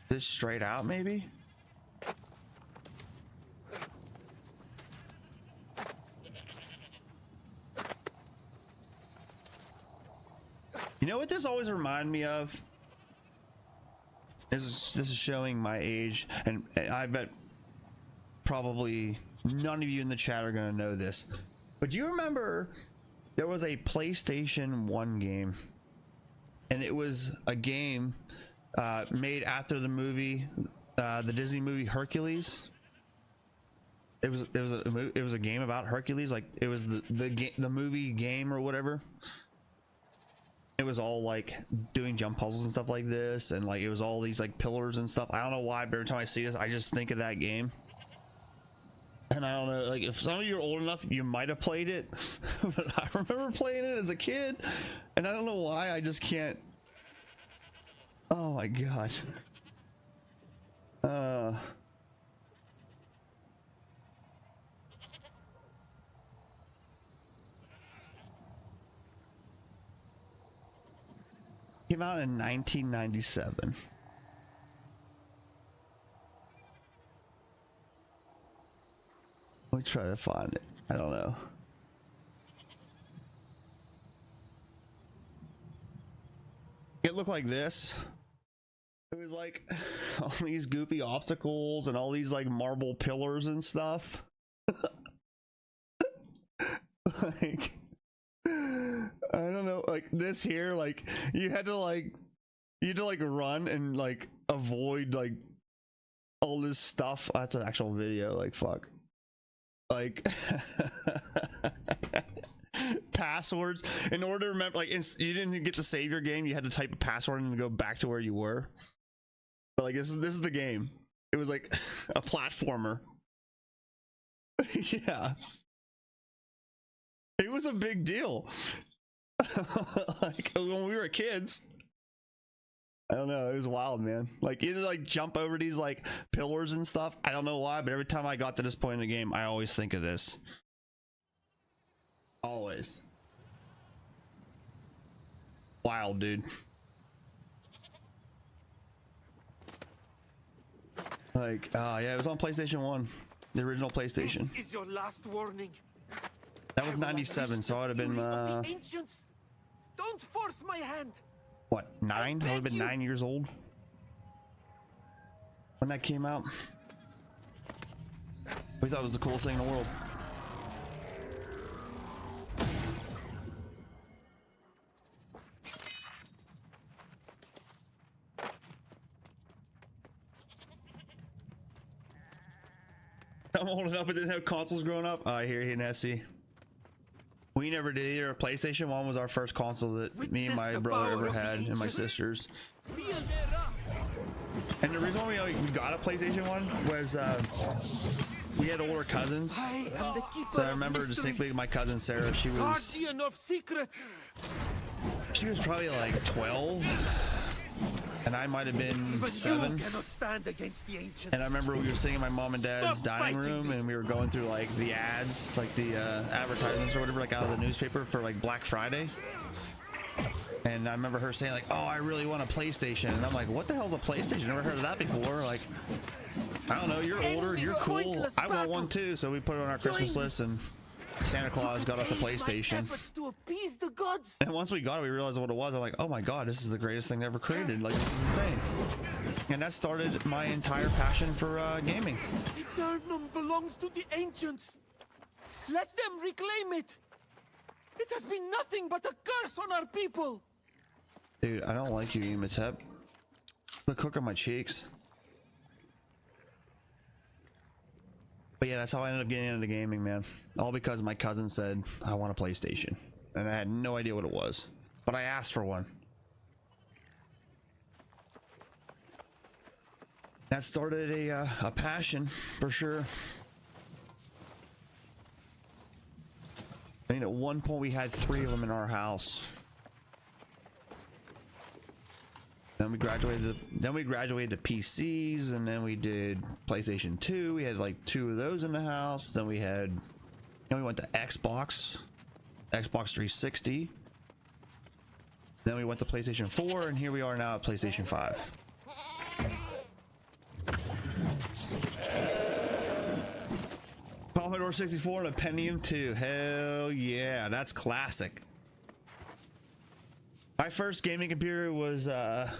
This straight out, maybe? You know what this always reminded me of? This is showing my age, and I bet probably none of you in the chat are gonna know this. But do you remember there was a PlayStation 1 game, and it was a game made after the movie, the Disney movie Hercules. It was a game about Hercules, like it was the movie game or whatever. It was all like doing jump puzzles and stuff like this, and like it was all these like pillars and stuff. I don't know why, but every time I see this, I just think of that game. And I don't know, like if some of you are old enough, you might have played it, but I remember playing it as a kid, and I don't know why, I just can't. Oh my god. Came out in 1997. me try to find it. I don't know. It looked like this. It was like all these goofy obstacles and all these like marble pillars and stuff. Like, I don't know, like this here, like you had to like run and like avoid like all this stuff. Oh, that's an actual video. Like fuck. Like passwords in order to remember. Like you didn't get to save your game. You had to type a password and go back to where you were. But like this is the game. It was like a platformer. Yeah. It was a big deal. Like when we were kids. I don't know, it was wild, man. Like either like jump over these like pillars and stuff. I don't know why, but every time I got to this point in the game, I always think of this. Always. Wild, dude. Like, yeah, it was on PlayStation 1. The original PlayStation. This is your last warning. That was 97, so I would have been, Ancients. Don't force my hand. what, 9? I would have been 9 years old when that came out. We thought it was the coolest thing in the world. I'm old enough and didn't have consoles growing up. I hear you, Nessie. We never did either. PlayStation 1 was our first console that me and my brother ever had, and my sisters. And the reason why we got a PlayStation 1 was we had older cousins. So I remember distinctly my cousin Sarah. She was probably like 12. And I might have been 7. And I remember we were sitting in my mom and dad's dining room, and we were going through like the ads, it's like the advertisements or whatever, like out of the newspaper for like Black Friday. And I remember her saying like, "Oh, I really want a PlayStation." And I'm like, "What the hell's a PlayStation? Never heard of that before." Like, I don't know. You're older. You're cool. I want one too. So we put it on our Christmas list, and Santa Claus got us a PlayStation. And once we got it, we realized what it was. I'm like, oh my god, this is the greatest thing ever created. Like, this is insane. And that started my entire passion for gaming. Eternum belongs to the ancients. Let them reclaim it. It has been nothing but a curse on our people. Dude, I don't like you, Imhotep. Put cook on my cheeks. But yeah, that's how I ended up getting into gaming, man. All because my cousin said, I want a PlayStation. And I had no idea what it was. But I asked for one. That started a passion, for sure. I mean, at one point we had 3 of them in our house. Then we graduated to PCs, and then we did PlayStation 2. We had like 2 of those in the house. Then we went to Xbox 360. Then we went to PlayStation 4, and here we are now at PlayStation 5. Commodore 64 and a Pentium 2. Hell yeah, that's classic. My first gaming computer was a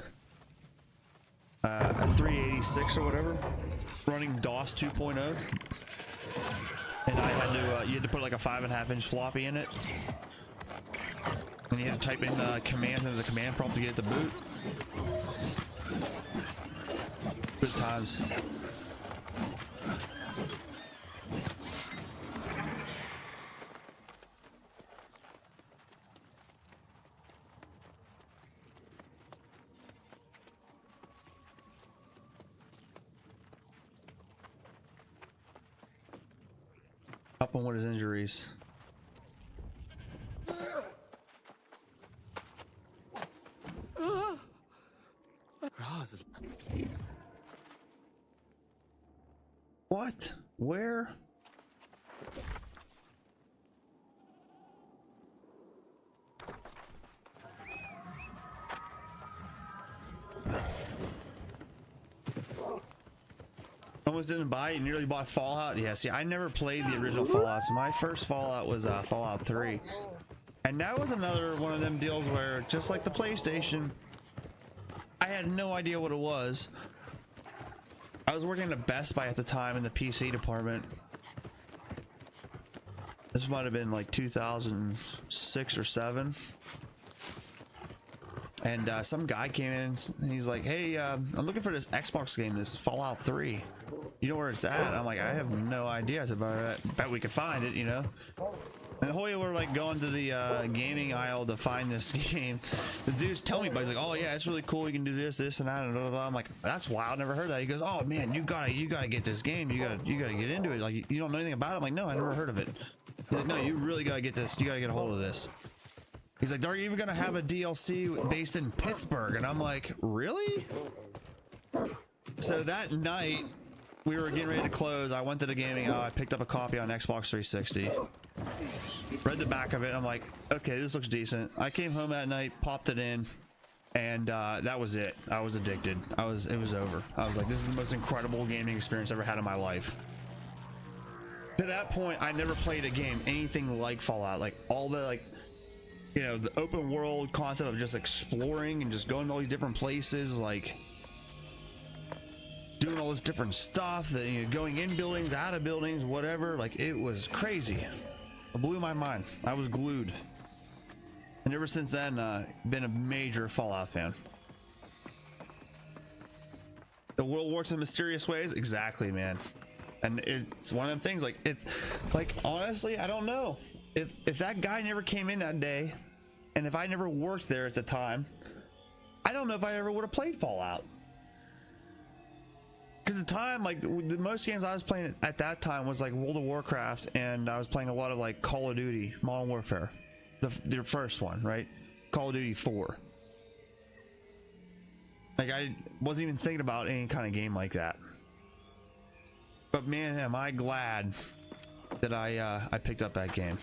386 or whatever, running DOS 2.0, and I had to you had to put like a 5.5-inch floppy in it, and you had to type in commands into the command prompt to get it to boot. Good times. Up on what his injuries. What? Where? Almost didn't buy it. Nearly bought Fallout. Yeah, see, I never played the original Fallout. So my first Fallout was Fallout 3. And that was another one of them deals where, just like the PlayStation, I had no idea what it was. I was working at Best Buy at the time in the PC department. This might have been like 2006 or 7. And some guy came in and he's like, hey, I'm looking for this Xbox game, this Fallout 3. You know where it's at? I'm like, I have no idea. I said, but I bet we could find it, you know? And the whole way we're like going to the gaming aisle to find this game. The dude's telling me, but he's like, oh yeah, it's really cool. You can do this, this, and that, and blah, blah, blah. I'm like, that's wild. Never heard that. He goes, oh man, you gotta get this game. You gotta get into it. Like, you don't know anything about it. I'm like, no, I never heard of it. He's like, no, you really gotta get this. You gotta get a hold of this. He's like, are you even gonna have a DLC based in Pittsburgh? And I'm like, really? So that night, we were getting ready to close. I went to the gaming aisle. I picked up a copy on Xbox 360. Read the back of it. I'm like, okay, this looks decent. I came home that night, popped it in, and that was it. I was addicted. It was over. I was like, this is the most incredible gaming experience I've ever had in my life. To that point, I never played a game anything like Fallout. Like all the you know, the open world concept of just exploring and just going to all these different places, like doing all this different stuff, that, you know, going in buildings, out of buildings, whatever. Like, it was crazy. It blew my mind. I was glued. And ever since then, been a major Fallout fan. The world works in mysterious ways. Exactly, man. And it's one of them things, like, honestly, I don't know. If that guy never came in that day, and if I never worked there at the time, I don't know if I ever would have played Fallout. Because at the time, like, the most games I was playing at that time was like World of Warcraft, and I was playing a lot of like Call of Duty, Modern Warfare, the first one, right? Call of Duty 4. Like, I wasn't even thinking about any kind of game like that. But man, am I glad that I picked up that game.